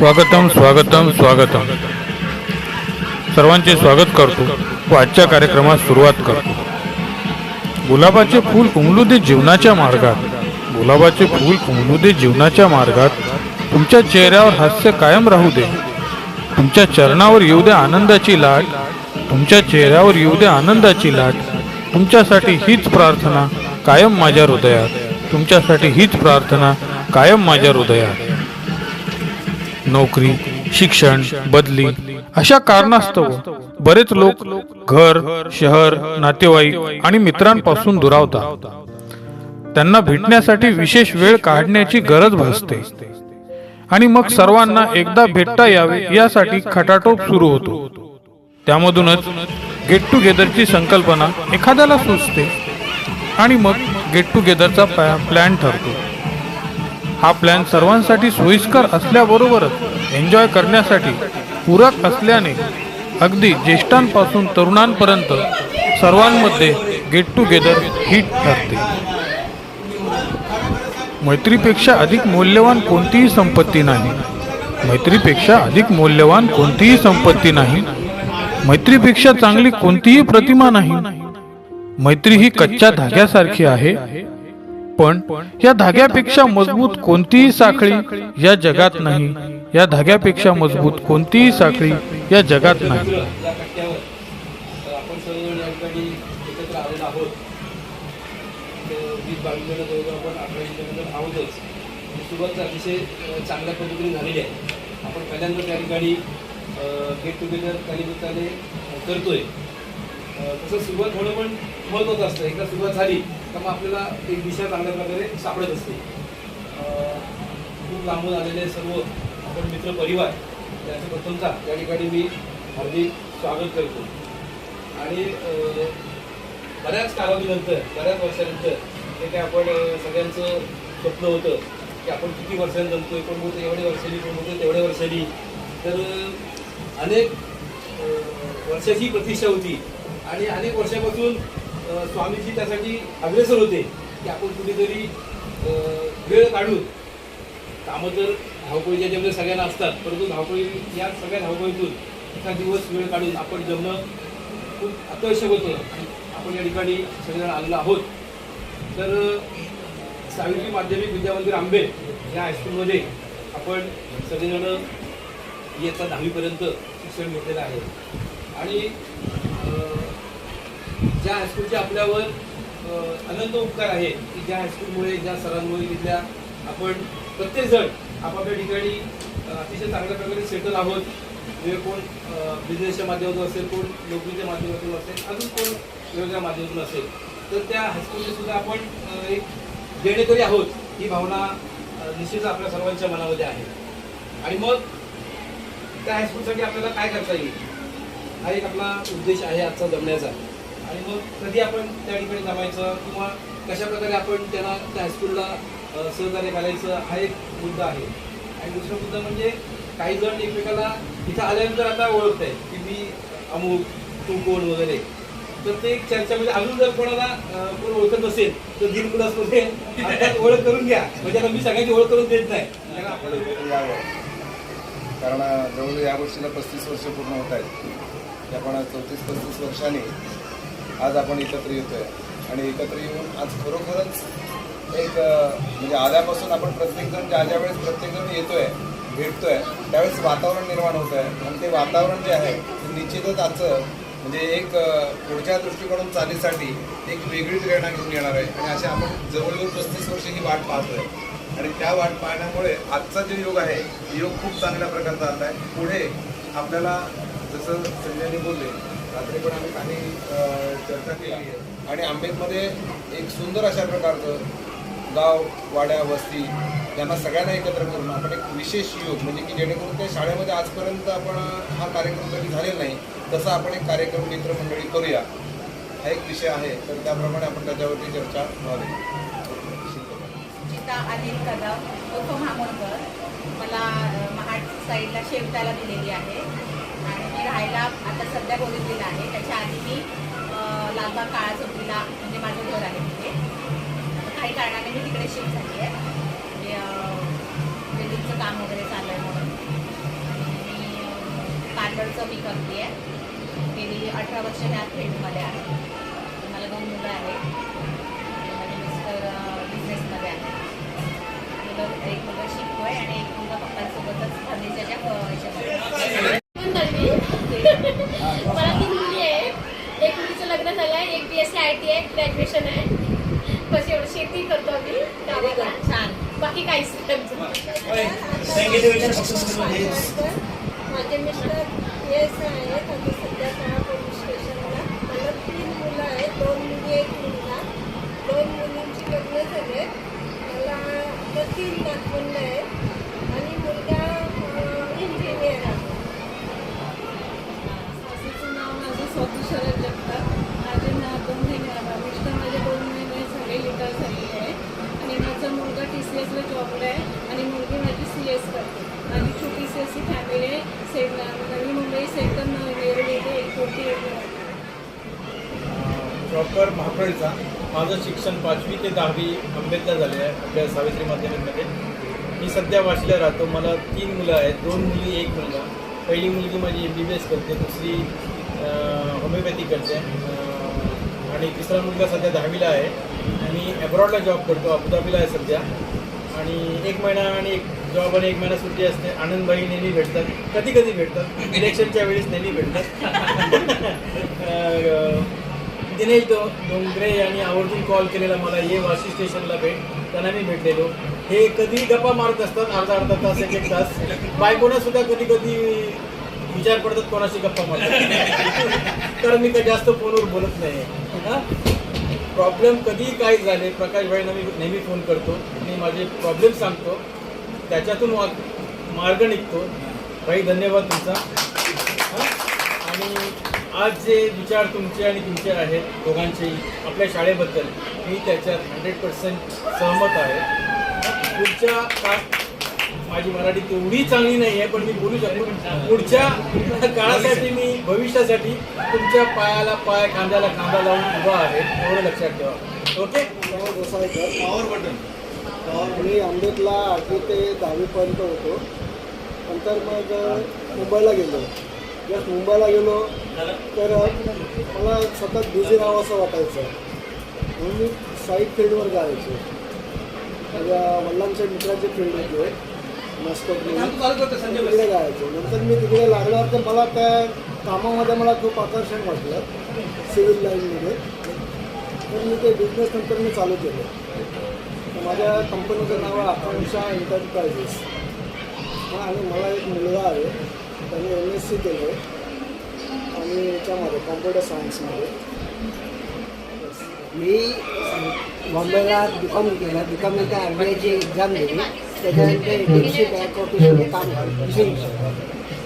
स्वागतम स्वागतम स्वागतम. सर्वांचे स्वागत करतो व आजच्या कार्यक्रमास सुरुवात करतो. गुलाबाचे फूल उमलू दे जीवनाच्या मार्गात. गुलाबाचे फूल उमलू दे जीवनाच्या मार्गात. तुमच्या चेहऱ्यावर हास्य कायम राहू दे. तुमच्या चरणावर येऊ दे आनंदाची लाट. तुमच्या चेहऱ्यावर येऊ दे आनंदाची लाट. तुमच्यासाठी हीच प्रार्थना कायम माझ्या हृदयात. तुमच्यासाठी हीच प्रार्थना कायम माझ्या हृदयात. नोकरी, शिक्षण, बदली अशा कारणास्तव बरेच लोक घर, शहर, नातेवाईक आणि मित्रांपासून दुरावतात. त्यांना भेटण्यासाठी विशेष वेळ काढण्याची गरज भासते आणि मग सर्वांना एकदा भेटता यावे यासाठी खटाटोप सुरू होतो. त्यामधूनच गेट टुगेदरची संकल्पना एखाद्याला सुचते आणि मग गेट टुगेदरचा प्लॅन ठरतो. हा प्लॅन सर्वांसाठी सोयीस्कर असल्याबरोबरच एन्जॉय करण्यासाठी पूरक असल्याने अगदी ज्येष्ठांपासून तरुणांपर्यंत सर्वांमध्ये गेट टुगेदर हिट ठरते. मैत्रीपेक्षा अधिक मौल्यवान कोणतीही संपत्ती नाही. मैत्रीपेक्षा अधिक मौल्यवान कोणतीही संपत्ती नाही. मैत्रीपेक्षा चांगली कोणतीही प्रतिमा नाही. मैत्री ही कच्च्या धाग्यासारखी आहे, पण या धाग्यापेक्षा मजबूत कोणतीही साखळी या जगात नाही. या धाग्यापेक्षा मजबूत कोणतीही साखळी या जगात नाही. आपण सर्वजण या ठिकाणी एकत्र आलेलो आहोत. 20-22 जण जवळजवळ आपण 18 जण आहोतच. सुरुवात अतिशय चांगल्या पद्धतीने झालेली आहे. आपण पहिल्यांदा त्या ठिकाणी गेट टुगेदर त्यानिमित्ताने करतोय. तसं सुरुवात होणं पण महत्त्वाचं असतं. एकदा सुरुवात झाली तर मग आपल्याला एक दिशा चांगल्या प्रकारे सापडत असते. खूप लांबून आलेले सर्व आपण मित्र परिवार त्याचं प्रथमता या ठिकाणी मी हार्दिक स्वागत करतो. आणि बऱ्याच कालावधीनंतर, बऱ्याच वर्षानंतर जे काही आपण सगळ्यांचं स्वप्न होतं की आपण किती वर्षांनी जमतोय, कोण होतं एवढे वर्षांनी, कोण होतं तेवढ्या वर्षांनी, तर अनेक वर्षाची प्रतीक्षा होती आणि अनेक वर्षापासून स्वामीजी त्यासाठी अग्रेसर होते की आपण कुठेतरी वेळ काढून. कामं तर धावपळीच्या जेवढे सगळ्यांना असतात, परंतु धावपळी या सगळ्या धावपळीतून एखाद दिवस वेळ काढून आपण जमणं खूप अत्यावश्यक होतं. आणि आपण या ठिकाणी सगळेजण आलेलो आहोत. तर सावित्री माध्यमिक विद्यामंदिर आंबे या हायस्कूलमध्ये आपण सगळेजण इयत्ता 10वीपर्यंत शिक्षण घेतलेलं आहे. आणि ज्या हायस्कूलचे आपल्यावर अनंत उपकार आहे की ज्या हायस्कूलमुळे, ज्या सरांमुळे तिथल्या आपण प्रत्येकजण आपापल्या ठिकाणी अतिशय चांगल्या प्रकारे सेटल आहोत. म्हणजे कोण बिझनेसच्या माध्यमातून असेल, कोण नोकरीच्या माध्यमातून असेल, अजून कोण वेगवेगळ्या माध्यमातून असेल. तर त्या हायस्कूलचे सुद्धा आपण एक देणेकरी आहोत ही भावना निश्चितच आपल्या सर्वांच्या मनामध्ये आहे. आणि मग त्या हायस्कूलसाठी आपल्याला काय करता येईल हा एक आपला उद्देश आहे आजचा जमण्याचा. आणि मग कधी आपण त्या ठिकाणी जमायचं किंवा कशा प्रकारे आपण त्यांना त्या हायस्कूलला सहकार्य करायचं हा एक मुद्दा आहे. आणि दुसरा मुद्दा म्हणजे काही जण एकमेकाला इथं आल्यानंतर आता ओळखत आहेत की मी अमुक, तू कोण वगैरे. तर ते एक चर्चा म्हणजे अजून जर कोणाला कोण ओळखत नसेल तर दिलखुलासमध्ये ओळख करून घ्या. म्हणजे आता मी सगळ्यांची ओळख करून देत नाही, कारण आपण कारण जवळजवळ या वर्षीला 35 वर्ष पूर्ण होत आहेत. आपण 34-35 वर्षांनी आज आपण एकत्र येतोय. आणि एकत्र येऊन आज खरोखरच एक म्हणजे आल्यापासून आपण प्रत्येकजण ज्या वेळेस प्रत्येकजण येतोय, भेटतोय, त्यावेळेस वातावरण निर्माण होत आहे. आणि ते वातावरण जे आहे ते निश्चितच आजचं म्हणजे एक पुढच्या दृष्टिकोनातून चालीसाठी एक वेगळी प्रेरणा घेऊन येणार आहे. आणि असे आपण जवळजवळ 35 वर्ष ही वाट पाहतोय. आणि त्या वाट पाहण्यामुळे आजचा जो योग आहे योग खूप चांगल्या प्रकारचा आता आहे. पुढे आपल्याला जसं संजयने बोलले, रात्री पण आम्ही काही चर्चा केली आहे. आणि आंबेडमध्ये एक सुंदर अशा प्रकारचं गाव, वाड्या, वस्ती यांना सगळ्यांना एकत्र करून आपण एक विशेष योग म्हणजे की जेणेकरून त्या शाळेमध्ये आजपर्यंत आपण हा कार्यक्रम कधी झालेला नाही तसा आपण एक कार्यक्रम मित्रमंडळी करूया हा एक विषय आहे. तर त्याप्रमाणे आपण त्याच्यावरती चर्चा व्हावी. अनिल कदम उर्फ मामोणकर. मला महाड साईडला शेवटाला दिलेली आहे आणि मी राहायला आता सध्या बोरिवलीला आहे. त्याच्या आधी मी लालबाग काळा चौकीला म्हणजे माझं घर आहे तिथे. काही कारणाने मी तिकडे शिफ्ट झाली आहे. बिल्डिंगचं काम वगैरे चालू आहे म्हणून. स्टँडर्डचं मी करते आहे. गेली 18 वर्ष ह्या फील्डमध्ये आहे. मला 2 मुलं आहेत. माझे मिस्टर बिझनेसमध्ये आहेत. एक मुलगा शिकतोय आणि एक मुलगा पप्पांसोबतच फर्निचरच्या ह्याच्यामध्ये. मला 3 मुली आहेत. एक मुलीचं लग्न झालं आहे, एक BSc IT आहे, ग्रॅज्युएशन आहे. बस एवढं शेती करतो आम्ही गावाला. छान. बाकी काहीच नाही. माझे मिस्टर येस आहेत आणि सध्या काळा पोलीस स्टेशनला. मला 3 मुलं आहेत, 2 मुली 1 मुलगा. 2 मुलींची लग्न झाले. मला आता 3 नातवंड आहेत आणि मुलगा इंजिनियर आहे. सासूचं नाव माझं स्वाती शरद जगताप. माझे 2 महिने मिस्टर माझे 2 महिने झाले रिटायर झालेले आहे आणि माझा मुलगा TCSला जॉबला आहे आणि मुलगी माझी CS करते. माझी छोटीशी अशी फॅमिली आहे. नवी मुंबई सेंटर नेरळी इथे 148 प्रॉपर महापळचा. माझं शिक्षण 5वी ते 10वी आंबेडकर झाले आहे आपल्या सावित्री माध्यमिकमध्ये. मी सध्या वाशीला राहतो. मला 3 मुलं आहेत, 2 मुली 1 मुलगा. पहिली मुलगी माझी MBBS करते, दुसरी होमिओपॅथी करते आणि तिसरा मुलगा सध्या 10वीला आहे. मी ॲब्रॉडला जॉब करतो, अबुधाबीला आहे सध्या. आणि 1 महिना आणि एक जॉब आणि 1 महिना सुट्टी असते. आनंदबाई नेहमी भेटतात, कधी कधी भेटतात, इलेक्शनच्या वेळेस नेहमी भेटतात. दिनेश डोंगरे यांनी आवर्जून कॉल केलेला मला, ये वाशी स्टेशनला भेट. त्यांना मी भेटलेलो. हे कधी गप्पा मारत असतात, अर्धा तास 1 तास. बायकोना सुद्धा कधी कधी विचार पडतात कोणाशी गप्पा मारतात. तर मी काही जास्त फोनवर बोलत नाही. प्रॉब्लेम कधी काय झाले प्रकाश भाईंना मी नेहमी फोन करतो आणि माझे प्रॉब्लेम सांगतो, त्याच्यातून मार्ग निघतो. भाई धन्यवाद तुमचा. आणि आज जे विचार तुमचे आणि तुमचे आहेत दोघांचेही आपल्या शाळेबद्दल, मी त्याच्यात 100% सहमत आहे. पुढच्या माझी मराठी तेवढी चांगली नाही आहे पण मी बोलू शकतो. पुढच्या काळासाठी मी भविष्यासाठी तुमच्या पायाला पाय, खांद्याला खांदा लावून उभा आहे, एवढं लक्षात ठेवा. ओके. Power button. मी आंबेतला 8वी ते 10वीपर्यंत होतो. नंतर मग मुंबईला गेलो. जस्ट मुंबईला गेलो तर मला सतत बिझी राहावं असं वाटायचं म्हणून मी साईड फील्डवर जायचो. माझ्या वडिलांच्या मित्राचे फील्ड होते तिकडे जायचो. नंतर मी तिकडे लागल्यावर तर मला त्या कामामध्ये मला खूप आकर्षण वाटलं सिव्हिल लाईनमध्ये. तर मी ते बिझनेस नंतर मी चालू केलं. माझ्या कंपनीचं नाव आहे आकांक्षा एंटरप्राइजेस. आणि मला एक मुलगा आहे, त्याने MSc केलं आहे आणि याच्यामध्ये कॉम्प्युटर सायन्समध्ये. मी बॉम्बेला BCom केला. BCom नंतर RBIची एक्झाम दिली. त्याच्यानंतर HDFC बँक ऑफिसमध्ये काम करतो.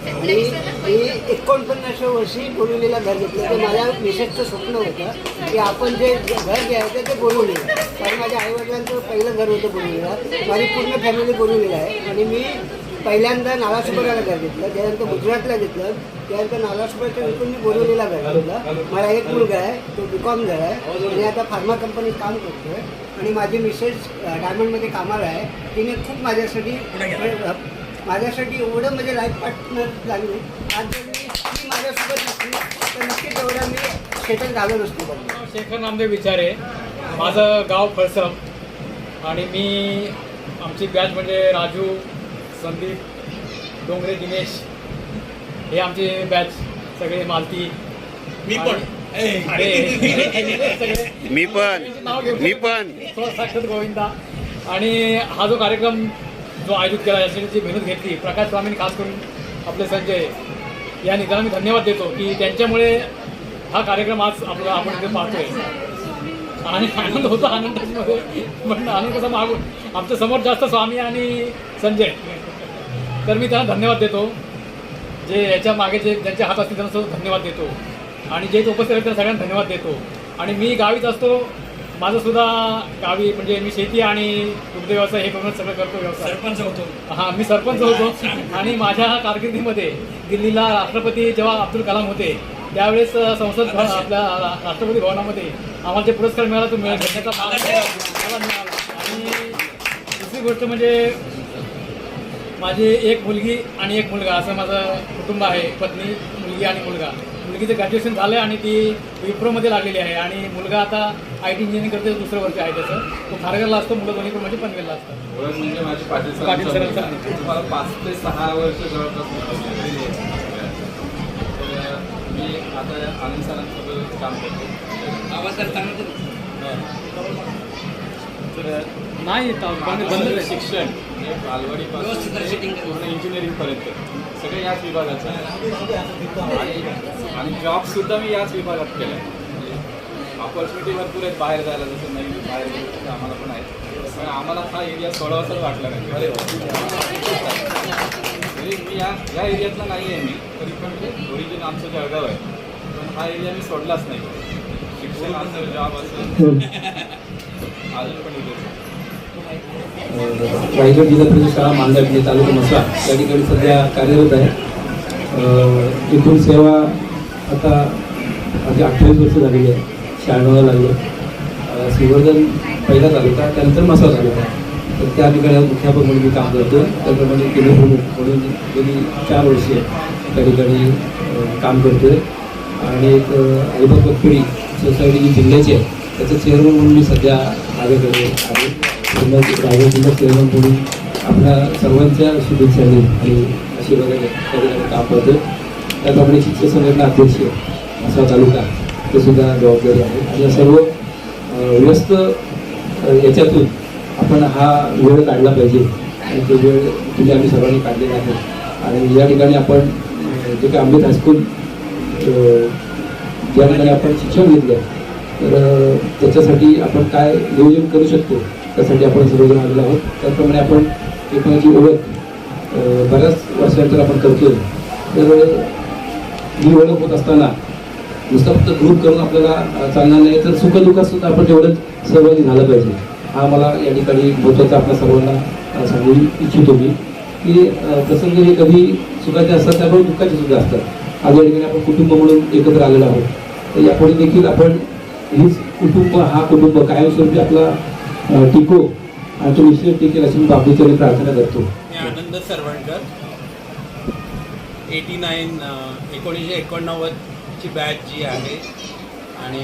आणि मी 49 वर्षी बोरिवलीला घर घेतलं. ते माझ्या मिसेसचं स्वप्न होतं की आपण जे घर घ्यायचं ते बोरिवलीला, कारण माझ्या आईवडिलांचं पहिलं घर होतं बोरिवलीला. माझी पूर्ण फॅमिली बोरिवलीला आहे. आणि मी पहिल्यांदा नालासोपाऱ्याला घर घेतलं, त्यानंतर गुजरातला घेतलं, त्यानंतर नालासोपाऱ्याच्या विकून मी बोरिवलीला घर घेतलं. मला एक मुलगा आहे, तो BCom झाला आहे आणि आता फार्मा कंपनीत काम करतो आहे. आणि माझी मिसेस डायमंडमध्ये कामाला आहे. तिने खूप माझ्यासाठी एवढं म्हणजे लाईफ पार्टनर झाली. आज जर मी माझ्यासोबत नसली तर नक्कीच एवढा मी सेटल झालो नसतो. शेखर नामदेव विचारे. माझं गाव फळसम आणि मी आमची बॅच म्हणजे राजू, संदीप, डोंगरे, दिनेश हे आमचे बॅच सगळे. मालती, मी पण साक्षात गोविंदा. आणि हा जो कार्यक्रम जो आयोजित केला याची जी मेहनत घेतली प्रकाश स्वामींनी, खास करून आपले संजय यांनी, त्यांना मी धन्यवाद देतो की त्यांच्यामुळे हा कार्यक्रम आज आपण इथे पाहतोय. आणि आनंद होतो आनंदामध्ये, पण आनंद कसा मागून आमच्या समोर जास्त स्वामी आणि संजय. तर मी त्यांना धन्यवाद देतो. जे याच्या मागे जे ज्यांच्या हात असतील त्यांना धन्यवाद देतो. आणि जे उपस्थित आहेत त्यांना सगळ्यांना धन्यवाद देतो. आणि मी गावीच असतो. माझंसुद्धा गावी म्हणजे मी शेती आणि दुग्ध व्यवसाय हे करूनच सगळं करतो. व्यवसाय सरपंच होतो. हां, मी सरपंच होतो. आणि माझ्या कारकिर्दीमध्ये दिल्लीला राष्ट्रपती जेव्हा अब्दुल कलाम होते त्यावेळेस संसद आपल्या राष्ट्रपती भवनामध्ये आम्हाला जे पुरस्कार मिळाला तो घेण्याचा मला मिळाला. आणि दुसरी गोष्ट म्हणजे माझी एक मुलगी आणि एक मुलगा असं माझं कुटुंब आहे. पत्नी, मुलगी आणि मुलगा. मुलगीचं ग्रॅज्युएशन झालं आणि ती विप्रोमध्ये लागलेली आहे आणि मुलगा आता IT इंजिनिअरिंग करते, दुसरं वर्ष आहे त्याचं. तो खारघरला असतो, मुलं दोन्ही पण माझी पनवेलला असतात. ओळख म्हणजे माझी पाटील पाटील सरांचं सरांचं. तुम्हाला 5 ते 6 वर्ष जवळपास मी तर मी आता आनंद सरांसोबत काम करतो. आवाज तर चांगला तर नाही माझं बंद शिक्षण हे बालवाडीपासून पूर्ण इंजिनिअरिंगपर्यंत सगळं याच विभागाचं आहे आणि जॉबसुद्धा मी याच विभागात केला आहे. ऑपॉर्च्युनिटी भरपूर आहेत बाहेर जायला, जसं नवीन बाहेर गेलं तसं आम्हाला पण आहे. पण आम्हाला हा एरिया सोडावासाच वाटला नाही. अरे मी या एरियातला नाही आहे मी, तरी पण ओरिजिन आमचं जळगाव आहे, पण हा एरिया मी सोडलाच नाही. शिक्षण असेल, जॉब असेल, अजून पण इथे रायगड जिल्हा परिषद शाळा मांडवी तालुका म्हसळा या ठिकाणी सध्या कार्यरत आहे. एकूण सेवा आता माझी 28 वर्ष झालेली आहे. 96 लागलं. श्रीवर्धन पहिला तालुका, त्यानंतर म्हसळा तालुका. तर त्या ठिकाणी मुख्याध्यापक म्हणून मी काम करतो. त्याप्रमाणे केंद्रप्रमुख म्हणून गेली 4 वर्षे त्या ठिकाणी काम करतो आहे. आणि एक अलिबाग बतखेडी सोसायटी जी जिल्ह्याची आहे त्याचं चेअरमन म्हणून मी सध्या माझ्याकडे आहे. रायगड जिल्हा चेअरमन म्हणून आपल्या सर्वांच्या शुभेच्छांनी आणि आशीर्वादाने त्या ठिकाणी काम करतो. त्याप्रमाणे शिक्षक संघटना अध्यक्ष असा तालुका ते सुद्धा जबाबदारी आहे. आणि या सर्व व्यस्त याच्यातून आपण हा वेळ काढला पाहिजे आणि तो वेळ तुम्ही आम्ही सर्वांनी काढलेला आहे. आणि या ठिकाणी आपण जे काही आंबेत हायस्कूल ज्या ठिकाणी आपण शिक्षण घेतलं आहे तर त्याच्यासाठी आपण काय नियोजन करू शकतो त्यासाठी आपण सर्वजण आलेलो आहोत. त्याप्रमाणे आपण एकमेकांची ओळख बऱ्याच वर्षानंतर आपण करतोय. तर ही ओळख होत असताना नुसतं फक्त ग्रुप करून आपल्याला चालणार नाही, तर सुखदुःखात सुद्धा आपण तेवढंच सहभागी झालं पाहिजे. हा मला या ठिकाणी महत्त्वाचा आपल्या सर्वांना सांगू इच्छितो मी की प्रसंग हे कधी सुखाचे असतात त्यामुळे दुःखाचे सुद्धा असतात. आज या ठिकाणी आपण कुटुंब म्हणून एकत्र आलेलो आहोत. तर यापुढे देखील आपण हीच हा कुटुंब कायमस्वरूपी आपला टिको आणि तो निश्चित टिकेल अशी मी बाबूची प्रार्थना करतो. मी आनंद सरवणकर 1989 ची बॅच जी आहे आणि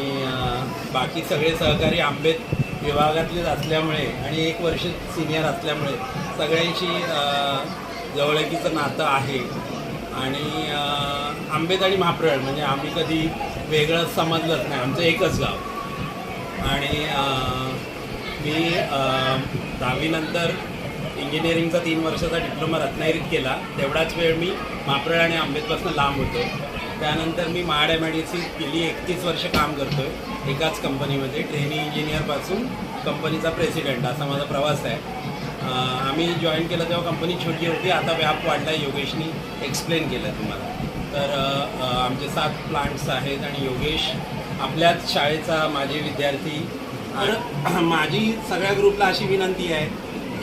बाकी सगळे सहकारी आंबेत विभागातलेच असल्यामुळे आणि 1 वर्ष सिनियर असल्यामुळे सगळ्यांशी जवळकीचं नातं आहे. आणि आंबेत आणि म्हाप्रळ म्हणजे आम्ही कधी वेगळं समजलंच नाही, आमचं एकच गाव. आणि मी 10वी नंतर इंजिनिअरिंगचा 3 वर्षाचा डिप्लोमा रत्नागिरीत केला. तेवढाच वेळ मी म्हाप्रळ आणि आंबेतपासून लांब होतो. त्यानंतर मी महाड MIDC गेली 31 वर्ष काम करतो आहे एकाच कंपनीमध्ये. ट्रेनिंग इंजिनियरपासून कंपनीचा प्रेसिडेंट असा माझा प्रवास आहे. आम्ही जॉईन केलं तेव्हा कंपनी छोटी होती, आता व्याप वाढला आहे. योगेशनी एक्सप्लेन केलं तुम्हाला. तर आमचे 7 प्लांट्स आहेत आणि योगेश आपल्याच शाळेचा माझे विद्यार्थी. तर माझी सगळ्या ग्रुपला अशी विनंती आहे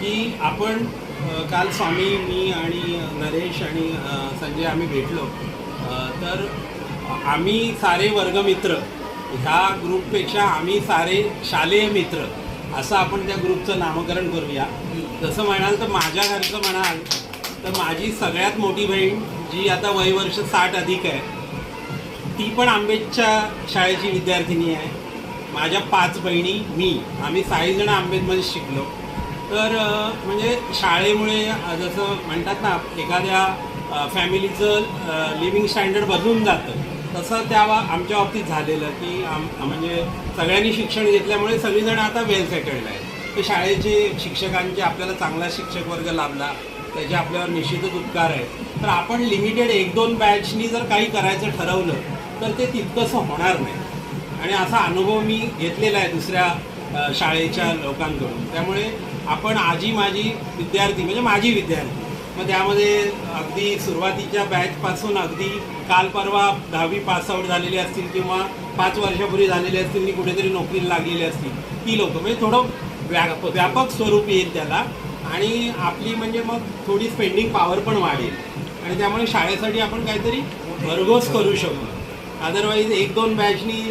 की आपण काल स्वामी, मी आणि नरेश आणि संजय आम्ही भेटलो. तर आम्ही सारे वर्गमित्र, ह्या ग्रुपपेक्षा आम्ही सारे शालेय मित्र असं आपण त्या ग्रुपचं नामकरण करूया. जसं म्हणाल तर माझ्या घरचं म्हणाल तर माझी सगळ्यात मोठी बहीण जी आता वयवर्ष 60 अधिक आहे ती पण आंबेडच्या शाळेची विद्यार्थिनी आहे. माझ्या 5 बहिणी, मी, आम्ही 6 जण आंबेडमध्ये शिकलो. तर म्हणजे शाळेमुळे जसं म्हणतात ना एखाद्या फॅमिलीचं लिव्हिंग स्टँडर्ड बदलून जातं, तसं त्या आमच्या बाबतीत झालेलं की म्हणजे सगळ्यांनी शिक्षण घेतल्यामुळे सगळीजण आता वेल सेटल्ड आहे. तर शाळेचे शिक्षकांचे आपल्याला चांगला शिक्षक वर्ग लाभला त्याचे आपल्यावर निश्चितच उपकार आहे. तर आपण लिमिटेड 1-2 बॅचनी जर काही करायचं ठरवलं तर ते तितकंसं होणार नाही. आणि असा अनुभव मी घेतलेला आहे दुसऱ्या शाळेच्या लोकांकडून. त्यामुळे आपण माझी विद्यार्थी म्हणजे माझी विद्यार्थी, मग त्यामध्ये अगदी सुरुवातीच्या बॅचपासून अगदी काल परवा 10वी पासआउट झालेली असतील किंवा 5 वर्षापूर्वी झालेली असतील आणि कुठेतरी नोकरीला लागलेली असतील ती लोकं, म्हणजे थोडं व्यापक स्वरूप येईल त्याला. आणि आपली म्हणजे मग थोडी स्पेंडिंग पॉवर पण वाढेल आणि त्यामुळे शाळेसाठी आपण काहीतरी भरघोस करू शकू. अदरवाईज 1-2 बॅचनी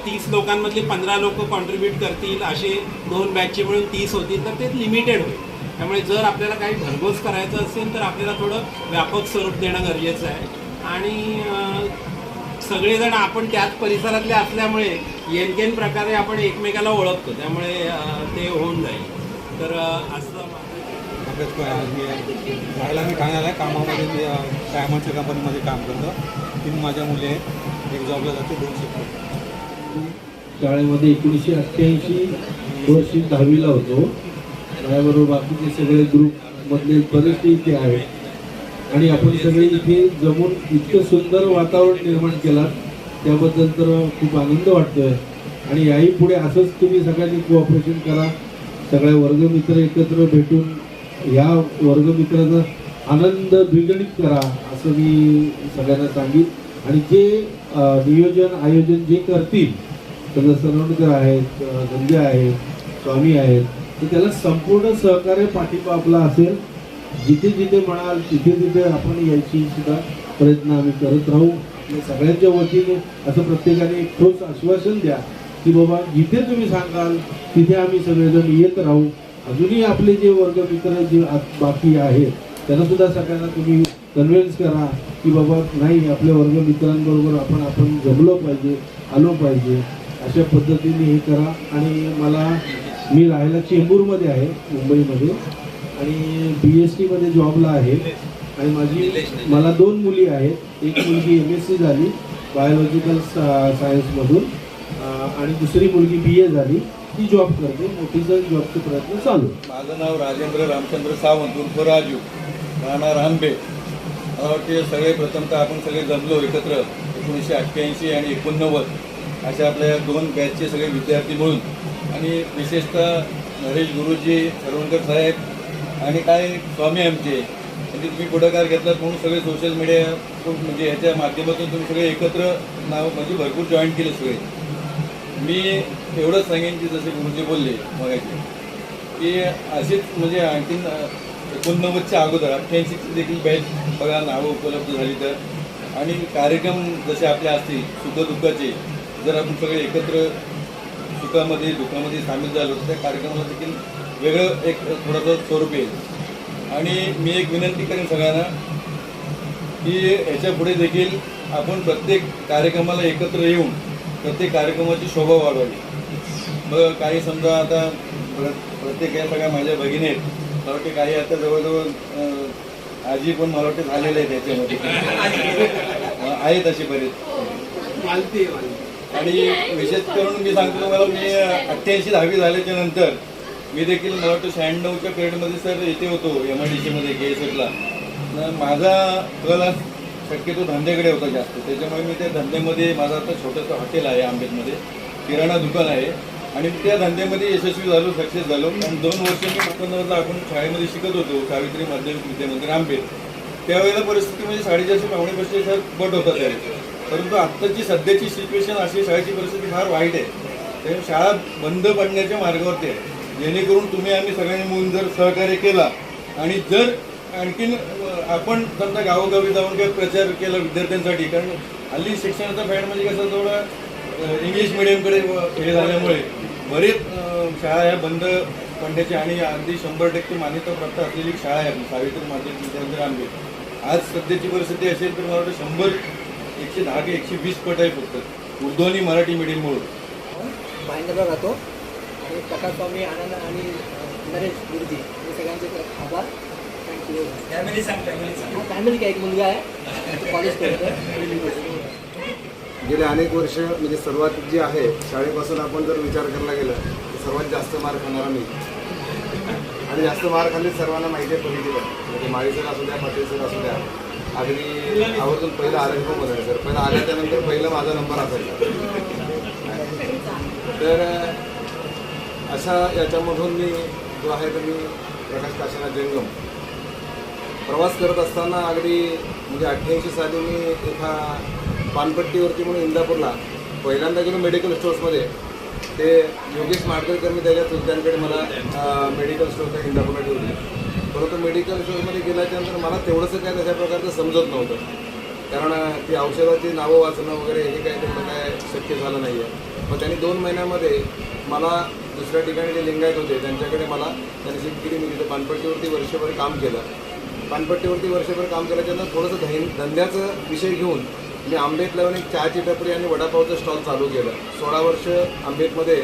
30 लोकांमधले 15 लोक कॉन्ट्रीब्यूट करतील, असे 2 बॅचचे मिळून 30 होतील तर ते लिमिटेड होईल. त्यामुळे जर आपल्याला काही भरघोस करायचं असेल तर आपल्याला थोडं व्यापक स्वरूप देणं गरजेचं आहे. आणि सगळेजण आपण त्याच परिसरातले असल्यामुळे येनकेन प्रकारे आपण एकमेकाला ओळखतो, त्यामुळे ते होऊन जाईल. तर असं राहायला मी ठाण्याला आहे. कामामध्ये मी डायमंडच्या कंपनीमध्ये काम करतो. 3 माझ्या मुली आहेत, एक जॉबला जाते, 2 शिकतो. शाळेमध्ये 1988 वर्षी 10वीला होतो. त्याबरोबर बाकीचे सगळे ग्रुपमधले बरेचसे इथे आहेत आणि आपण सगळे इथे जमून इतकं सुंदर वातावरण निर्माण केलं, त्याबद्दल तर खूप आनंद वाटतोय. आणि याही पुढे असंच तुम्ही सगळ्यांनी कोऑपरेशन करा, सगळ्या वर्गमित्र एकत्र भेटून या वर्गमित्राचा आनंद द्विगुणित करा असं मी सगळ्यांना सांगेन. आणि जे नियोजन आयोजन जे करतील, तर सरवणकर आहेत, गंगे आहेत, स्वामी आहेत, तर त्याला संपूर्ण सहकार्य पाठिंबा आपला असेल. जिथे जिथे म्हणाल तिथे तिथे आपण यायची सुद्धा प्रयत्न आम्ही करत राहू. आणि सगळ्यांच्या वतीने असं प्रत्येकाने एक ठोस आश्वासन द्या की बाबा जिथे तुम्ही सांगाल तिथे आम्ही सगळेजण येत राहू. अजूनही आपले जे वर्गमित्र जे बाकी आहेत त्यांना सुद्धा सगळ्यांना तुम्ही कन्व्हिन्स करा की बाबा नाही, आपल्या वर्गमित्रांबरोबर आपण जमलो पाहिजे, आलो पाहिजे, अशा पद्धतीने हे करा. आणि मी राहायला चेंबूरमध्ये आहे, मुंबईमध्ये, आणि BSTमध्ये जॉबला आहे. आणि मला 2 मुली आहेत. एक मुलगी MSc झाली बायोलॉजिकल सायन्समधून आणि दुसरी मुलगी BA झाली, ती जॉब करते. मोठीचा जॉबचे प्रयत्न चालू. माझं नाव राजेंद्र रामचंद्र सावंत उर्फ राजू, राहणार आंबे. मला वाटते सगळे प्रथमतः आपण सगळे जमलो एकत्र 1988 आणि 89 अशा आपल्या 2 बॅचचे सगळे विद्यार्थी मिळून, आणि विशेषतः नरेश गुरुजी, सरवणकर साहेब आणि काय स्वामी आमचे, म्हणजे तुम्ही पुढाकार घेतलात म्हणून सगळे सोशल मीडिया म्हणजे ह्याच्या माध्यमातून तुम्ही सगळे एकत्र नाव म्हणजे भरपूर जॉईन केले सगळे. मी एवढंच सांगेन की जसे गुरुजी बोलले मगाशी की अशीच म्हणजे आणखीन 89च्या अगोदर 88ची देखील बॅच बघा नावं उपलब्ध झाली तर, आणि कार्यक्रम जसे आपले असतील सुखदुःखाचे, जर आपण सगळे एकत्र सुखामध्ये दुःखामध्ये सामील झालो तर त्या कार्यक्रमाला देखील वेगळं एक थोडंसं स्वरूप येईल. आणि मी एक विनंती करेन सगळ्यांना की याच्या पुढे देखील आपण प्रत्येक कार्यक्रमाला एकत्र येऊन प्रत्येक कार्यक्रमाची शोभा वाढवावी. मग काही समजा आता प्रत्येक या सगळ्या माझ्या भगिनी आहेत, मला वाटते काही आता जवळजवळ आजी पण मला वाटते झालेले आहेत त्याच्यामध्ये आहेत असे बरेच. आणि विशेष करून मी सांगतो तुम्हाला, मी 88 10वी झाल्याच्या नंतर मी देखील मला वाटतं 96च्या पिरियडमध्ये सर इथे होतो MIDCमध्ये KSFला. माझा कल शक्यतो धंद्याकडे होता जास्त, त्याच्यामुळे मी त्या धंद्यामध्ये माझं आता छोटंसं हॉटेल आहे आंबेडमध्ये, किराणा दुकान आहे, आणि त्या धंद्यामध्ये यशस्वी झालो, सक्सेस झालो. आणि 2 वर्ष मी 89ला आपण शाळेमध्ये शिकत होतो, सावित्री माध्यमिक विद्यामंदिर आंबेड. त्यावेळेला परिस्थिती म्हणजे 450-500 सर बट होता त्यावेळेस. परंतु आत्ताची सध्याची सिच्युएशन अशी, शाळेची परिस्थिती फार वाईट आहे. त्यामुळे शाळा बंद पडण्याच्या मार्गावरती आहे. जेणेकरून तुम्ही आम्ही सगळ्यांनी मिळून जर सहकार्य केला आणि जर आणखीन आपण समजा गावोगावी जाऊन काही प्रचार केला विद्यार्थ्यांसाठी, कारण हल्ली शिक्षणाचा फॅड म्हणजे कसं थोडं इंग्लिश मिडियमकडे हे झाल्यामुळे बरेच शाळा ह्या बंद पडण्याची, आणि अगदी 100% मान्यता प्राप्त असलेली शाळा आहे सावित्री माध्यमिक विद्यामंदिर आंबेड. आज सध्याची परिस्थिती असेल तर मला वाटतं 100, 110 ते 120 पट आहे फक्त उर्दू आणि मराठी मिडियम म्हणून. भाईंदरला राहतो आणि प्रकाश स्वामी, आनंद आणि नरेश गुरुजी हे सगळ्यांचे आभार. थँक्यू. फॅमिली काय एक मुलगा आहे, कॉलेज करतो. गेले अनेक वर्ष म्हणजे सर्वात जे आहे शाळेपासून आपण जर विचार करायला गेलं तर सर्वात जास्त मार खाणारा मी, आणि जास्त मार खाल्ली सर्वांना माहिती आहे. पॉलिटिकल म्हणजे माळीसर असू द्या, पाटील सर असू द्या, अगदी आवर्जून पहिला आरक्षण बघायचं सर, पहिला आल्याच्यानंतर पहिला माझा नंबर असायचा. तर अशा याच्यामधून मी जो आहे तर मी प्रकाश काशीनाथ जंगम प्रवास करत असताना अगदी म्हणजे 88 साली मी एका पानपट्टीवरती म्हणून इंदापूरला पहिल्यांदा गेलो मेडिकल स्टोर्समध्ये. ते योगेश माडकरकर मी त्याच्या चुलत्यांकडे मला मेडिकल स्टोअर त्या इंदापूरला ठेवली. परंतु मेडिकल स्टोअरमध्ये गेल्याच्यानंतर मला तेवढंसं काय तशा प्रकारचं समजत नव्हतं, कारण ती औषधाची नावं वाचणं वगैरे हे काही तेवढं काय शक्य झालं नाही आहे. मग त्यांनी 2 महिन्यामध्ये मला दुसऱ्या ठिकाणी जे लिंगायत होते त्यांच्याकडे मला त्यांनी शिफ्ट केली. मी तिथे पानपट्टीवरती वर्षभर काम केलं. पानपट्टीवरती वर्षभर काम केल्याच्यानंतर थोडंसं धंद्याचं विषय घेऊन मी आंबेत लावून एक चहाची टपरी आणि वडापावचं स्टॉल चालू केलं. 16 वर्ष आंबेतमध्ये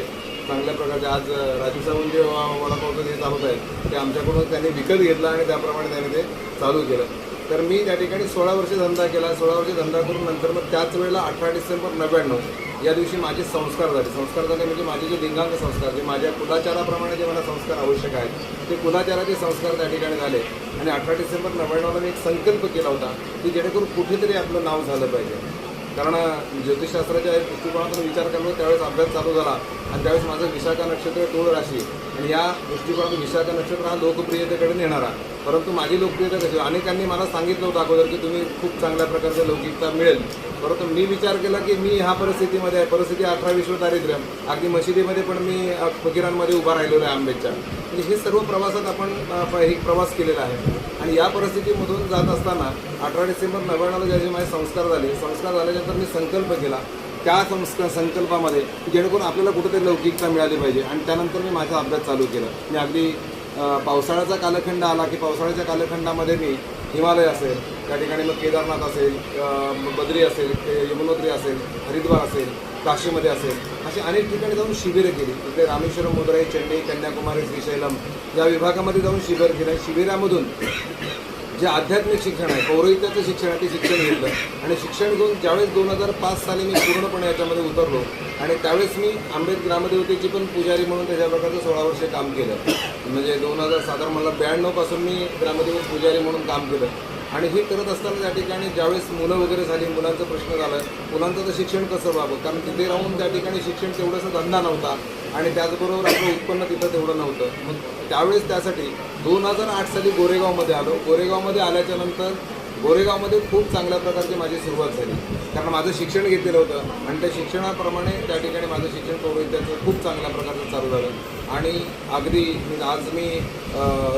चांगल्या प्रकारचे आज राजू सावंत जे वडापावचं जे चालवत आहे ते आमच्याकडून त्यांनी विकत घेतलं आणि त्याप्रमाणे त्यांनी ते चालू केलं. तर मी त्या ठिकाणी 16 वर्ष धंदा केला. 16 वर्ष धंदा करून नंतर मग त्याच वेळेला 18 डिसेंबर 99 या दिवशी माझे संस्कार झाले. संस्कार झाले म्हणजे माझे जे लिंगांग संस्कार, जे माझ्या कुलाचाराप्रमाणे जे मला संस्कार आवश्यक आहेत ते कुलाचाराचे संस्कार त्या ठिकाणी झाले. आणि 18 डिसेंबर 99ला मी एक संकल्प केला होता की जेणेकरून कुठेतरी आपलं नाव झालं पाहिजे. कारण ज्योतिषशास्त्राच्या दृष्टिकोनातून विचार करतो त्यावेळेस अभ्यास चालू झाला आणि त्यावेळेस माझं विशाखा नक्षत्र टोळ राशी आणि या दृष्टिकोनातून विशाखा नक्षत्र हा लोकप्रियतेकडे नेणारा. परंतु माझी लोकप्रियता कशी, अनेकांनी मला सांगितलं होतं अगोदर की तुम्ही खूप चांगल्या प्रकारचं लौकिकता मिळेल. परंतु मी विचार केला की मी ह्या परिस्थितीमध्ये आहे. परिस्थिती 18-20 दारिद्र्य, अगदी मशिदीमध्ये पण मी फकीरांमध्ये उभा राहिलेलो आहे आंबेच्या. म्हणजे हे सर्व प्रवासात आपण एक प्रवास केलेला आहे. आणि या परिस्थितीमधून जात असताना 18 डिसेंबर 99ला ज्याचे माझे संस्कार झाल्यानंतर मी संकल्प केला त्या संकल्पामध्ये जेणेकरून आपल्याला कुठेतरी लौकिकता मिळाली पाहिजे. आणि त्यानंतर मी माझा अभ्यास चालू केला. मी अगदी पावसाळ्याचा कालखंड आला की पावसाळ्याच्या कालखंडामध्ये मी हिमालय असेल, त्या ठिकाणी मग केदारनाथ असेल, बद्री असेल, यमुनोत्री असेल, हरिद्वार असेल, काशीमध्ये असेल, अशी अनेक ठिकाणी जाऊन शिबिरं केली. तिथे रामेश्वरम, मदुराई, चेन्नई, कन्याकुमारी, श्रीशैलम या विभागामध्ये जाऊन शिबिर केलं. शिबिरामधून जे आध्यात्मिक शिक्षण आहे, पौरोहित्याचं शिक्षण आहे ते शिक्षण घेतलं. आणि शिक्षण घेऊन ज्यावेळेस 2005 साली मी पूर्णपणे याच्यामध्ये उतरलो आणि त्यावेळेस मी आंबेत ग्रामदेवतेची पण पुजारी म्हणून त्याच्या प्रकारचं 16 वर्षे काम केलं. म्हणजे 2000 साधारण मला 92 पासून मी ग्रामदेवत पुजारी म्हणून काम केलं. आणि हे करत असताना त्या ठिकाणी ज्यावेळेस मुलं वगैरे झाली, मुलांचा प्रश्न झाला, मुलांचं तर शिक्षण कसं व्हावं, कारण तिथे राहून त्या ठिकाणी शिक्षण तेवढंसं धंदा नव्हता आणि त्याचबरोबर आपलं उत्पन्न तिथं तेवढं नव्हतं. मग त्यावेळेस त्यासाठी 2008 साली गोरेगावमध्ये आलो. गोरेगावमध्ये आल्याच्या नंतर गोरेगावमध्ये खूप चांगल्या प्रकारची माझी सुरुवात झाली. कारण माझं शिक्षण घेतलेलं होतं आणि त्या शिक्षणाप्रमाणे त्या ठिकाणी माझं शिक्षण पौरोहित्याचं खूप चांगल्या प्रकारचं चालू झालं. आणि अगदी आज मी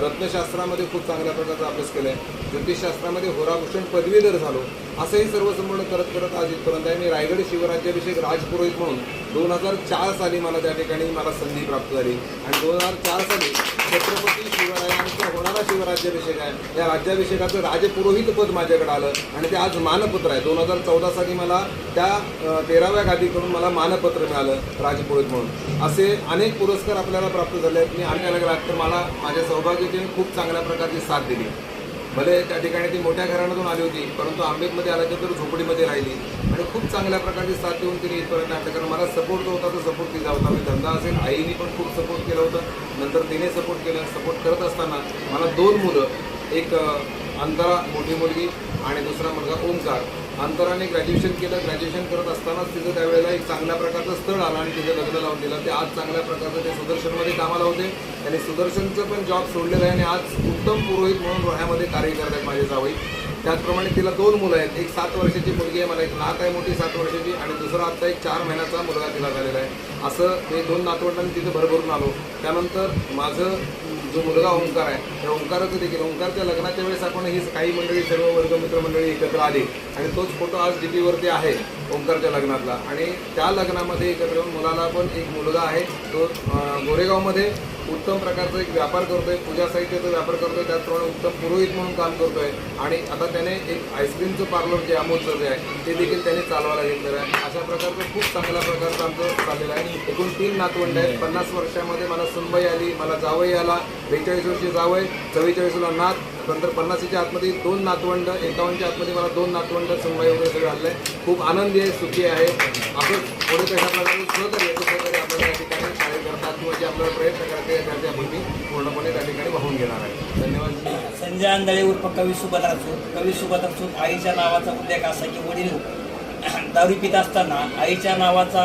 रत्नशास्त्रामध्ये खूप चांगल्या प्रकारचा अभ्यास केला आहे. ज्योतिषशास्त्रामध्ये होराभूषण पदवीधर झालो. असंही सर्व संपूर्ण करत करत आज इथपर्यंत आहे. मी रायगड शिवराज्याभिषेक राजपुरोहित म्हणून 2004 साली मला त्या ठिकाणी मला संधी प्राप्त झाली. आणि 2004 साली छत्रपती शिवरायांचा होणारा शिवराज्याभिषेक आहे, या राज्याभिषेकाचं राजपुरोहित पद माझ्याकडे आलं आणि ते आज मानपत्र आहे. 2014 साली मला त्या 13व्या गादीकडून मला मानपत्र मिळालं राजपुरोहित म्हणून. असे अनेक पुरस्कार आपल्याला प्राप्त झाले आहेत. मी आणण्याला गेला तर मला माझ्या सौभाग्याची खूप चांगल्या प्रकारची साथ दिली. भले त्या ठिकाणी ती मोठ्या घराण्यातून आली होती, परंतु आंबेतमध्ये आल्यानंतर झोपडीमध्ये राहिली आणि खूप चांगल्या प्रकारची साथ देऊन तिने इथपर्यंत आणलं. कारण मला सपोर्ट जो होता तो सपोर्ट तिचा होता. मी धंदा असेल, आईने पण खूप सपोर्ट केलं होतं, नंतर तिने सपोर्ट केलं. सपोर्ट करत असताना मला 2 मुलं, एक अंतरा मोठी मुलगी आणि दुसरा मुलगा ओंकार. अंतराने ग्रॅज्युएशन केलं. ग्रॅज्युएशन करत असतानाच तिथं त्यावेळेला एक चांगल्या प्रकारचं स्थळ आलं आणि तिथं लग्न लावून दिलं. ते आज चांगल्या प्रकारचं ते सुदर्शनमध्ये कामाला होते. त्यांनी सुदर्शनचं पण जॉब सोडलेलं आहे आणि आज उत्तम पुरोहित म्हणून रोह्यामध्ये कार्य करत आहेत माझे जावई. त्याचप्रमाणे तिला 2 मुलं आहेत. एक 7 वर्षाची मुलगी आहे, मला एक नात आहे मोठी 7 वर्षाची आणि दुसरा आत्ता एक 4 महिन्याचा मुलगा तिला झालेला आहे. असं मी 2 नातवंडांनी तिथं भरभरून आलो. त्यानंतर माझं जो मुलगा ओंकार आहे त्या ओंकाराचं देखील ओंकारच्या लग्नाच्या वेळेस आपण ही काही मंडळी, सर्व वर्ग मित्रमंडळी एकत्र आली आणि तोच फोटो आज DPवरती आहे ओंकारच्या लग्नातला. आणि त्या लग्नामध्ये एकत्र येऊन मुलाला पण एक मुलगा आहे, तो गोरेगावमध्ये उत्तम प्रकारचा एक व्यापार करतोय, पूजा साहित्याचा व्यापार करतोय, त्याचप्रमाणे उत्तम पुरोहित म्हणून काम करतोय. आणि आता त्याने एक आईस्क्रीमचं पार्लर जे अमोलचं जे आहे ते देखील त्याने चालवायला घेतलेलं आहे. अशा प्रकारचं खूप चांगल्या प्रकारचं आमचं चाललेलं आहे. एकूण 3 नातवंड आहेत. 50 वर्षामध्ये मला सुनबाई आली, मला जावई आला, 42 वर्षी जावई, 44ला नात, नंतर 50च्या आतमध्ये 2 नातवंड, 51च्या आतमध्ये मला 2 नातवंड, सुनबाई वगैरे सगळं आलं आहे. खूप आनंदी आहे, सुखी आहे. असं थोडे कशा प्रकारे सहकार्य आपल्याला या ठिकाणी कार्य करतात किंवा जे आपल्याला प्रयत्न करते त्याचे आपण मी पूर्णपणे त्या ठिकाणी वाहून घेणार आहे. धन्यवाद. संजय आंधळे उर्फ कवी सुभद्रा चूत. कवी सुभद्रा चूत आईच्या नावाचा उल्लेख असा की वडील दारू पित असताना आईच्या नावाचा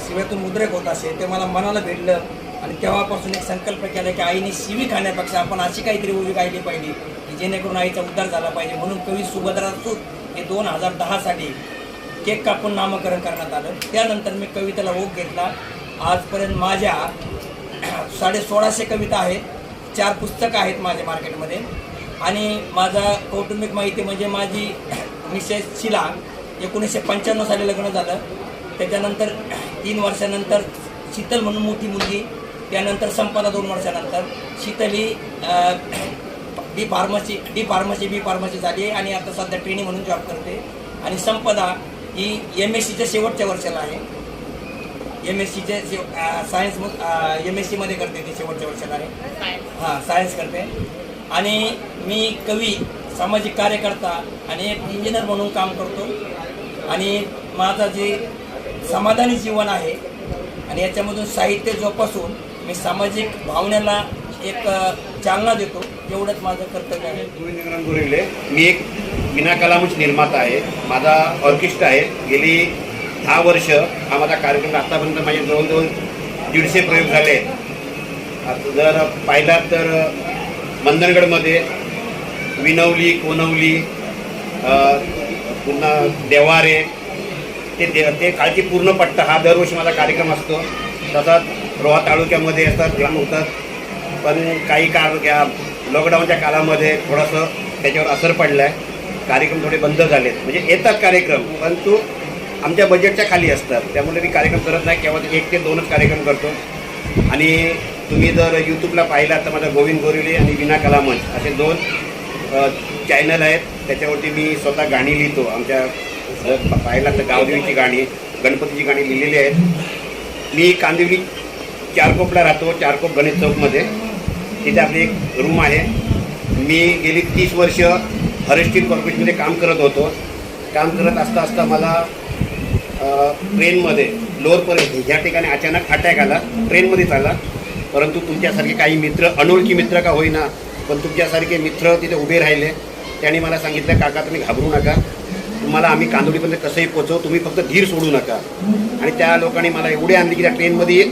शिव्यातून मुद्रेक होत असे, ते मला मनाला भेटलं आणि तेव्हापासून एक संकल्प केला की आईने शिवी खाण्यापेक्षा आपण अशी काहीतरी ओवी गायली पाहिजे की जेणेकरून आईचा उद्धार झाला पाहिजे. म्हणून कवी सुभद्रा चूत हे 2010 साली केक कापून नामकरण करण्यात आलं. त्यानंतर मी कवितेला ओघ घेतला. आजपर्यंत माझ्या 1650 कविता आहेत, 4 पुस्तकं आहेत माझ्या मार्केटमध्ये. आणि माझा कौटुंबिक माहिती म्हणजे माझी मिसेस शिला 1995 साली लग्न झालं. त्याच्यानंतर 3 वर्षानंतर शीतल म्हणून मोठी मुलगी, त्यानंतर संपदा 2 वर्षानंतर, शीतल ही बी फार्मसी झाली आहे आणि आता सध्या ट्रेनिंग म्हणून जॉब करते. आणि संपदा ही MSCच्या शेवटच्या वर्षाला आहे. MSCचे सायन्स MSC मध्ये करते, ती शेवटच्या वर्षाला आहे. हां, सायन्स करते. आणि मी कवी, सामाजिक कार्यकर्ता आणि एक इंजिनियर म्हणून काम करतो. आणि माझं जे समाधानी जीवन आहे आणि याच्यामधून साहित्य जोपासून मी सामाजिक भावनेला एक चालना देतो, एवढंच माझं कर्तव्य आहे. गोविंद गोरिले, मी एक विना कलामंच निर्माता आहे. माझा ऑर्केस्ट्रा आहे. गेली 10 वर्ष हा माझा कार्यक्रम. आतापर्यंत माझे जवळजवळ 150 प्रयोग झाले. आता जर पाहिला तर मंदनगडमध्ये विनवली, कोनवली, पुन्हा देवारे, ते काळची पूर्ण पट्टा हा दरवर्षी माझा कार्यक्रम असतो. तसाच रोहा तालुक्यामध्ये असतात, ग्राम होतात. पण काही लॉकडाऊनच्या काळामध्ये थोडंसं त्याच्यावर असर पडला आहे. कार्यक्रम थोडे बंद झालेत. म्हणजे येतात कार्यक्रम, परंतु आमच्या बजेटच्या खाली असतात. त्यामुळे मी कार्यक्रम करत नाही. केव्हा 1 ते 2च कार्यक्रम करतो. आणि तुम्ही जर यूट्यूबला पाहिला तर माझा गोविंद गोरिले आणि विना कलामंच असे 2 चॅनल आहेत. त्याच्यावरती मी स्वतः गाणी लिहितो. आमच्या पाहिला तर गावदेवीची गाणी, गणपतीची गाणी लिहिलेली आहेत. मी कांदिवली चारकोपला राहतो, चारकोप गणेश चौकमध्ये. तिथे आपली एक रूम आहे. मी गेली 30 वर्ष हॉरेस्टिल कॉर्पोरेशनमध्ये काम करत होतो. काम करत असता मला ट्रेनमध्ये लोअरपर्यंत ह्या ठिकाणी अचानक अटॅक आला. ट्रेनमध्येच आला. परंतु तुमच्यासारखे काही मित्र, अनोळखी मित्र का होईना, पण तुमच्यासारखे मित्र तिथे उभे राहिले. त्यांनी मला सांगितलं, काका तुम्ही घाबरू नका, तुम्हाला आम्ही कांदोलीपर्यंत कसंही पोचवू, तुम्ही फक्त धीर सोडू नका. आणि त्या लोकांनी मला एवढे आणले की त्या ट्रेनमध्ये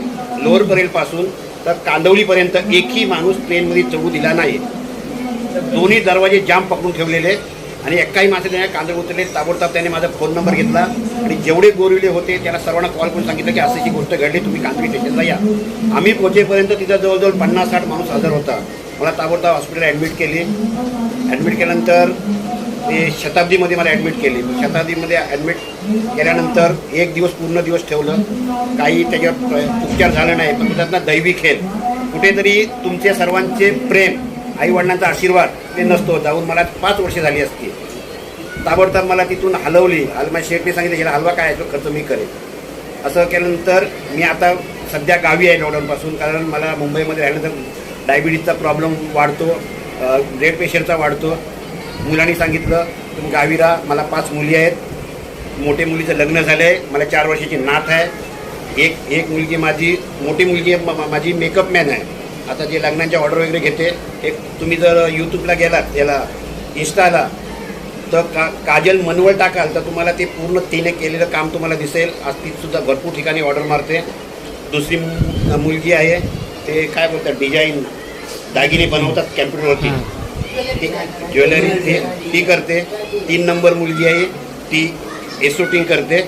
लोअर परेलपासून तर कांदवलीपर्यंत एकही माणूस ट्रेनमध्ये चढू दिला नाही. दोन्ही दरवाजे जाम पकडून ठेवलेले. आणि एकाही माणसं त्याने कांदळ उतरले. ताबडतोब त्याने माझा फोन नंबर घेतला आणि जेवढे गोरिले होते त्याला सर्वांना कॉल करून सांगितलं की अशी गोष्ट घडली, तुम्ही कांदळी स्टेशनला या. आम्ही पोहोचेपर्यंत तिथं जवळजवळ 50-60 माणूस हजर होता. मला ताबडतोब हॉस्पिटलला ॲडमिट केली. ॲडमिट केल्यानंतर ते शताब्दीमध्ये मला ॲडमिट केली. शताब्दीमध्ये ॲडमिट केल्यानंतर 1 दिवस पूर्ण दिवस ठेवलं. काही त्याच्यावर उपचार झाला नाही. पण त्यातनं दैवी खेळ, कुठेतरी तुमच्या सर्वांचे प्रेम, आईवडिलांचा आशीर्वाद ते नसतो. जाऊन मला 5 वर्षे झाली असती. ताबडतोब मला तिथून हलवली. माझ्या शेठने सांगितलं याला हलवा काय आहे तो खर्च मी करेन. असं केल्यानंतर मी आता सध्या गावी आहे लॉकडाऊनपासून. कारण मला मुंबईमध्ये राहिल्यानंतर डायबिटीजचा प्रॉब्लेम वाढतो, ब्लड प्रेशरचा वाढतो. मुलांनी सांगितलं तुम्ही गावी राहा. मला 5 मुली आहेत. मोठे मुलीचं लग्न झालं आहे. मला 4 वर्षाची नात आहे. एक मुलगी माझी मोठी मुलगी माझी मेकअप मॅन आहे. आता जे लग्नांच्या ऑर्डर वगैरे घेते. एक तुम्ही जर यूट्यूबला गेलात याला इन्स्टाला तर काजल मनवळ टाकाल तर तुम्हाला ते पूर्ण तिने केलेलं काम तुम्हाला दिसेल. आज तीसुद्धा भरपूर ठिकाणी ऑर्डर मारते. दुसरी मुलगी आहे ते काय बोलतात डिझाईन दागिने बनवतात कॅम्प्युटरवरती, ज्वेलरी ती करते. 3 नंबर मुलगी आहे ती एसोटिंग करते,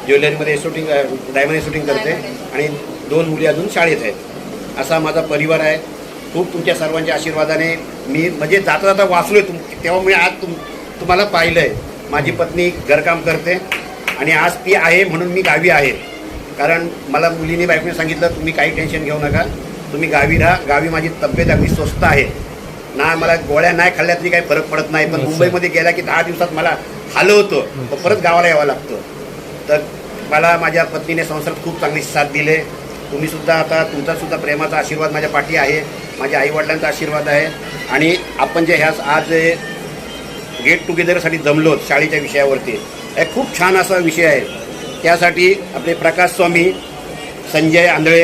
ज्वेलरीमध्ये एसोटिंग डायमंड एसोटिंग करते. आणि 2 मुली अजून शाळेत आहेत. असा माझा परिवार आहे. खूप तुमच्या सर्वांच्या आशीर्वादाने मी म्हणजे जाता जाता वाचलो आहे तेव्हा मी आज तुम्हाला पाहिलं आहे. माझी पत्नी घरकाम करते आणि आज ती आहे म्हणून मी गावी आहे. कारण मला मुलीने बायकोने सांगितलं तुम्ही काही टेन्शन घेऊ नका, तुम्ही गावी राहा. गावी माझी तब्येत अगदी स्वस्त आहे ना, मला गोळ्या नाही खाल्ल्या तरी काही फरक पडत नाही. पण मुंबईमध्ये गेला की 10 दिवसात मला हलवतो तर परत गावाला यावं लागतं. तर मला माझ्या पत्नीने संसारात खूप चांगली साथ दिली. तुम्हीसुद्धा आता तुमचासुद्धा प्रेमाचा आशीर्वाद माझ्या पाठी आहे, माझ्या आईवडिलांचा आशीर्वाद आहे. आणि आपण जे ह्याच आज गेट टुगेदरसाठी जमलो शाळेच्या विषयावरती, हे खूप छान असा विषय आहे. त्यासाठी आपले प्रकाश स्वामी, संजय आंधळे,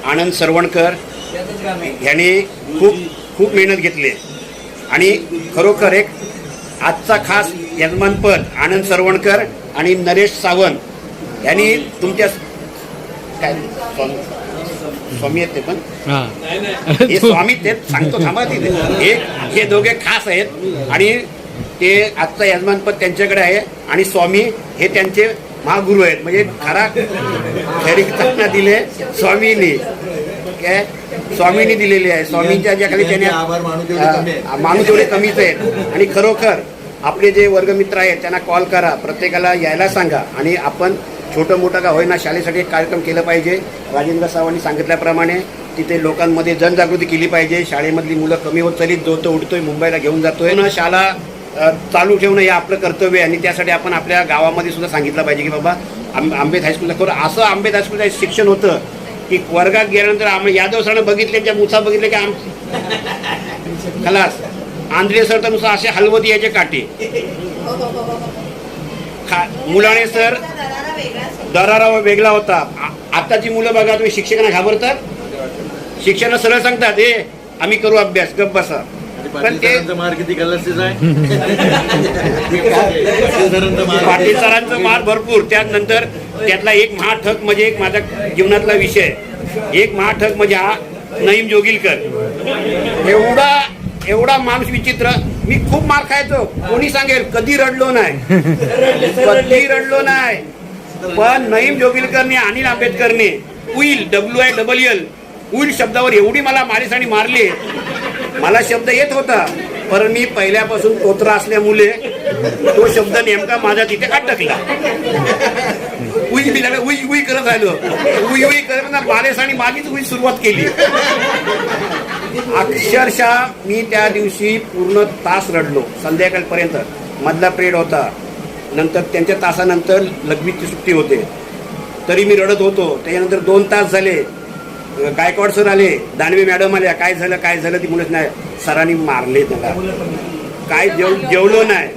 आनंद सरवणकर ह्यांनी खूप मेहनत घेतली. आणि खरोखर एक आजचा खास यजमानपद आनंद सरवणकर आणि नरेश सावंत यांनी तुमच्या काय स्वामी आहेत ते पण हे स्वामी ते सांगतो थांबा तिथे. हे दोघे खास आहेत आणि ते आजचा यजमानपद त्यांच्याकडे आहे. आणि स्वामी हे त्यांचे महागुरू आहेत. म्हणजे खरी त्यांना दिले स्वामींनी, काय स्वामींनी दिलेली आहे. स्वामींच्या ज्या खाली त्याने माणूस एवढे कमीच आहेत. आणि खरोखर आपले जे वर्गमित्र आहेत त्यांना कॉल करा, प्रत्येकाला यायला सांगा. आणि आपण छोटं मोठं का होईना शाळेसाठी एक कार्यक्रम केलं पाहिजे. राजेंद्र सावंतांनी सांगितल्याप्रमाणे तिथे लोकांमध्ये जनजागृती केली पाहिजे. शाळेमधली मुलं कमी होत चालीत, जो तो उडतोय मुंबईला घेऊन जातोय ना. शाळा चालू ठेवणं हे आपलं कर्तव्य आहे आणि त्यासाठी आपण आपल्या गावामध्ये सुद्धा सांगितलं पाहिजे की बाबा आंबेद हायस्कूलला खरं असं आंबेद हायस्कूलचं शिक्षण होतं की वर्गात गेल्यानंतर आम्ही यादव सरांना बघितले, त्या मुसा बघितले की खलास. आंध्रे सर तर नुसतं असे हलवत यायचे काटे. मुलाने सर दरारा वेगळा होता. आताची मुलं बघा, तुम्ही शिक्षकांना घाबरतात. शिक्षकांना सरळ सांगतात हे आम्ही करू अभ्यास, गप्प बसा. पण ते मार किती गल्लसीच आहे. पाटील सरांचं मार भरपूर. त्यानंतर त्यातला एक महाठक म्हणजे एक माझ्या जीवनातला विषय, एक महाठक म्हणजे हा नईम जोगिलकर. एवढा माणूस विचित्र. मी खूप मार खायचो, कोणी सांगेल कधी रडलो नाही, कधी रडलो नाही. पण नईम जोगिलकरने अनिल आंबेडकरने उईल WILL उईल शब्दावर एवढी मला मारेसाणी मारली. मला शब्द येत होता पण मी पहिल्यापासून तोत्रा असल्यामुळे तो शब्द नेमका माझा तिथे अटकला. उई मी लागला, उई उई करत राहिलो. उई उई करत ना मारेसाणी माझीच उई सुरुवात केली. अक्षरशः मी त्या दिवशी पूर्ण तास रडलो संध्याकाळपर्यंत. मधला पिरियड होता, नंतर त्यांच्या तासानंतर लघवीची सुट्टी होते, तरी मी रडत होतो. त्याच्यानंतर 2 तास झाले. गायकवाड सर आले, दानवे मॅडम आल्या. काय झालं ती मुलंच नाही. सरांनी मारले त्याला. काय जेवलो नाही,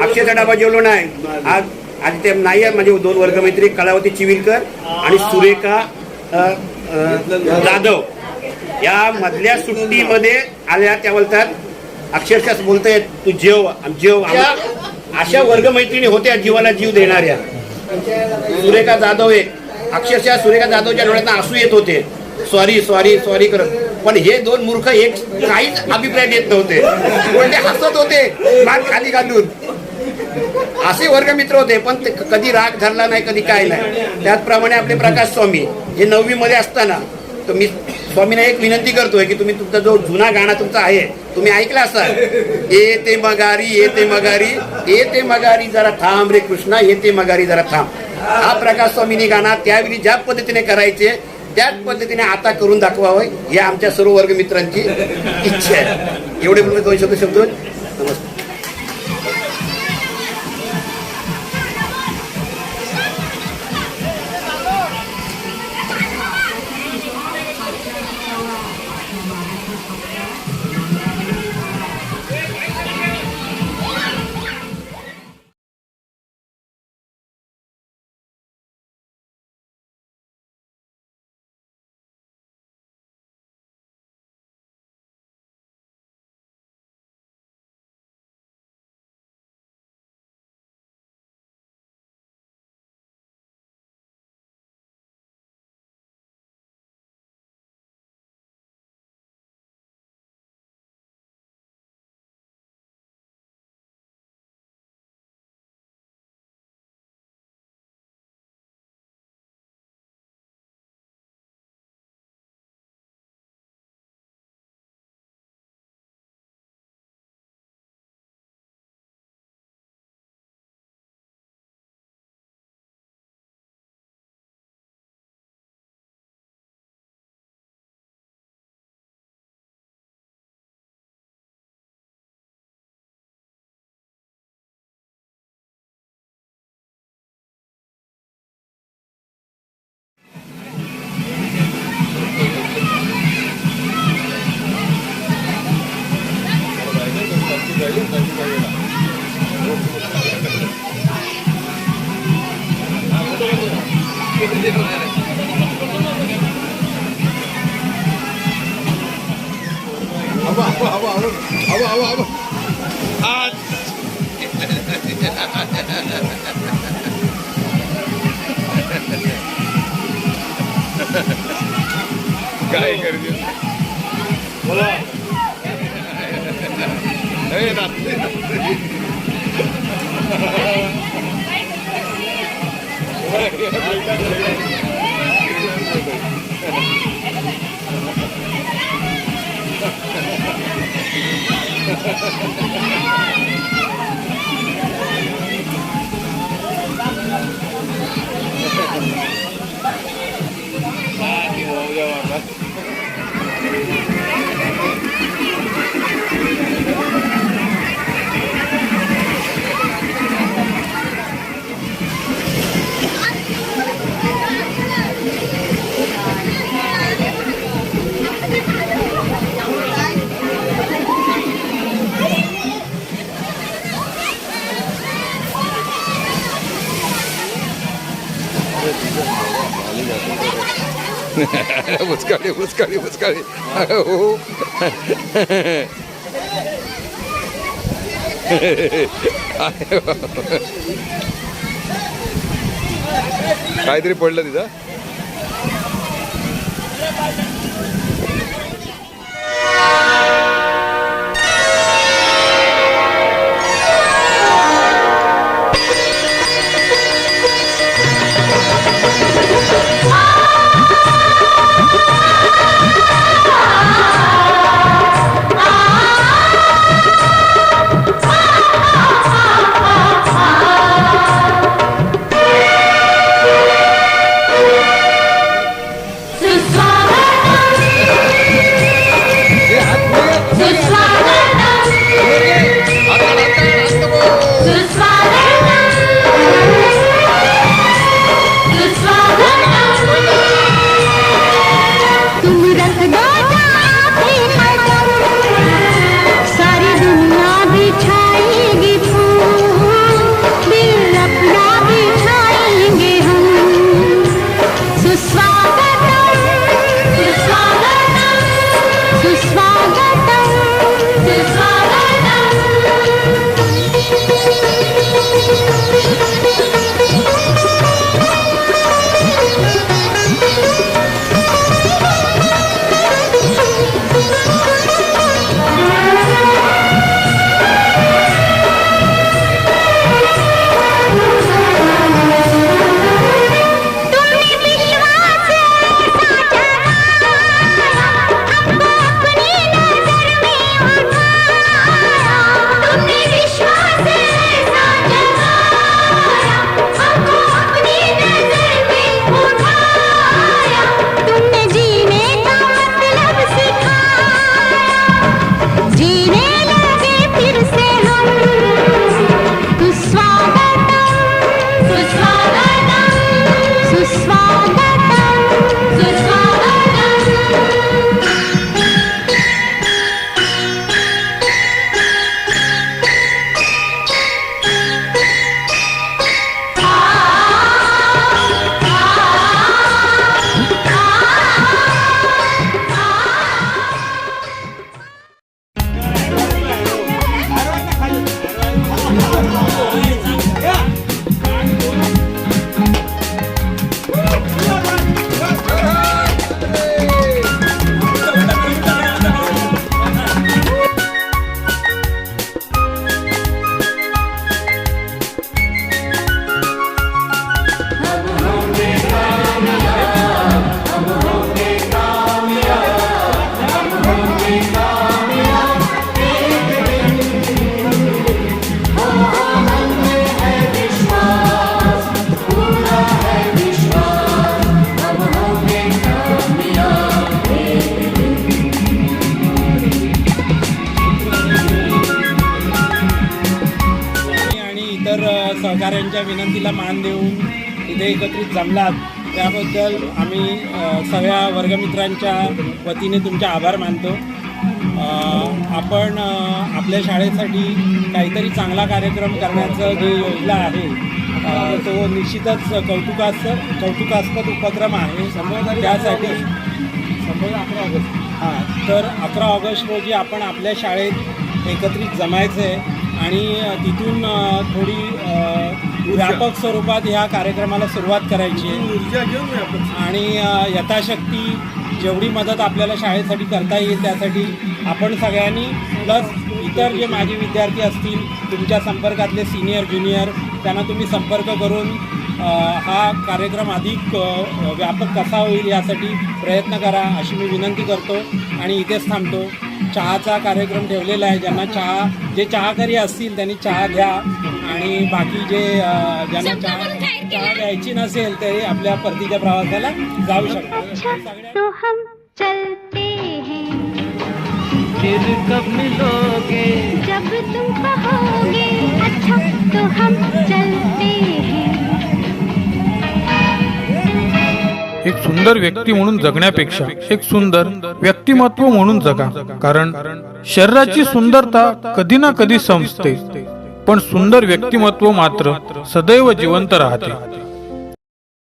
अक्षरशः डबा जेवलो नाही. आज ते नाही आहे माझे 2 वर्गमैत्री, कलावती चिविलकर आणि सुरेखा जाधव. या मधल्या सुट्टीमध्ये आल्या. त्या बोलतात अक्षरशः बोलतायत तू जेव. अशा वर्गमैत्रिणी होत्या जीवाला जीव देणाऱ्या. सुरेखा जाधव एक, अक्षरशः सुरेखा जाधवच्या डोळ्यात आसू येत होते. सॉरी करत. पण हे 2 मूर्ख एक काहीच अभिप्राय देत नव्हते, कोणते हसत होते मान खाली घालून. असे वर्गमित्र होते, पण ते कधी राग धरला नाही, कधी काय नाही. त्याचप्रमाणे आपले प्रकाश स्वामी हे 9वी मध्ये असताना, तर मी स्वामींना एक विनंती करतोय की तुम्ही तुमचा जो जुना गाणं तुमचा आहे तुम्ही ऐकला असाल, येते मगारी जरा थांब रे कृष्णा, येते मगारी जरा थांब. हा प्रकाश स्वामींनी गाणं त्यावेळी ज्या पद्धतीने करायचे त्याच पद्धतीने आता करून दाखवावं ही आमच्या सर्व वर्गमित्रांची इच्छा आहे. एवढे बोलून 2 शब्द. नमस्कार. काय करते बोला मुस्काळी मुस्काळी मुस्काळी हो काहीतरी पडलं तिथं. सहकाऱ्यांच्या विनंतीला मान देऊन इथे एकत्रित जमलात त्याबद्दल आम्ही सगळ्या वर्गमित्रांच्या वतीने तुमचे आभार मानतो. आपण आपल्या शाळेसाठी काहीतरी चांगला कार्यक्रम करण्याचं जे योजना आहे तो निश्चितच कौतुकास्पद उपक्रम आहे. त्यासाठी 11 ऑगस्ट तर 11 ऑगस्ट रोजी आपण आपल्या शाळेत एकत्रित जमायचं आहे आणि तिथून थोडी व्यापक स्वरूपात ह्या कार्यक्रमाला सुरुवात करायची आहे आणि यथाशक्ती जेवढी मदत आपल्याला शाळेसाठी करता येईल त्यासाठी आपण सगळ्यांनी प्लस इतर जे माजी विद्यार्थी असतील तुमच्या संपर्कातले सिनियर ज्युनियर त्यांना तुम्ही संपर्क करून हा कार्यक्रम अधिक व्यापक कसा होईल यासाठी प्रयत्न करा अशी मी विनंती करतो आणि इथेच थांबतो. चहाचा कार्यक्रम ठेवलेला आहे. ज्यांना जे चहाकरी असतील त्यांनी चहा घ्या आणि बाकी जे ज्यांना चहा घ्यायची नसेल ते आपल्या परतीच्या प्रवासाला जाऊ शकतात. तो हम चलते हैं फिर कब मिलोगे जब तुम कहोगे अच्छा तो हम चलते हैं. एक सुंदर व्यक्ती म्हणून जगण्यापेक्षा एक सुंदर व्यक्तिमत्व म्हणून जगा. कारण शरीराची सुंदरता कधी ना कधी संपते पण सुंदर व्यक्तिमत्व मात्र सदैव जिवंत राहते.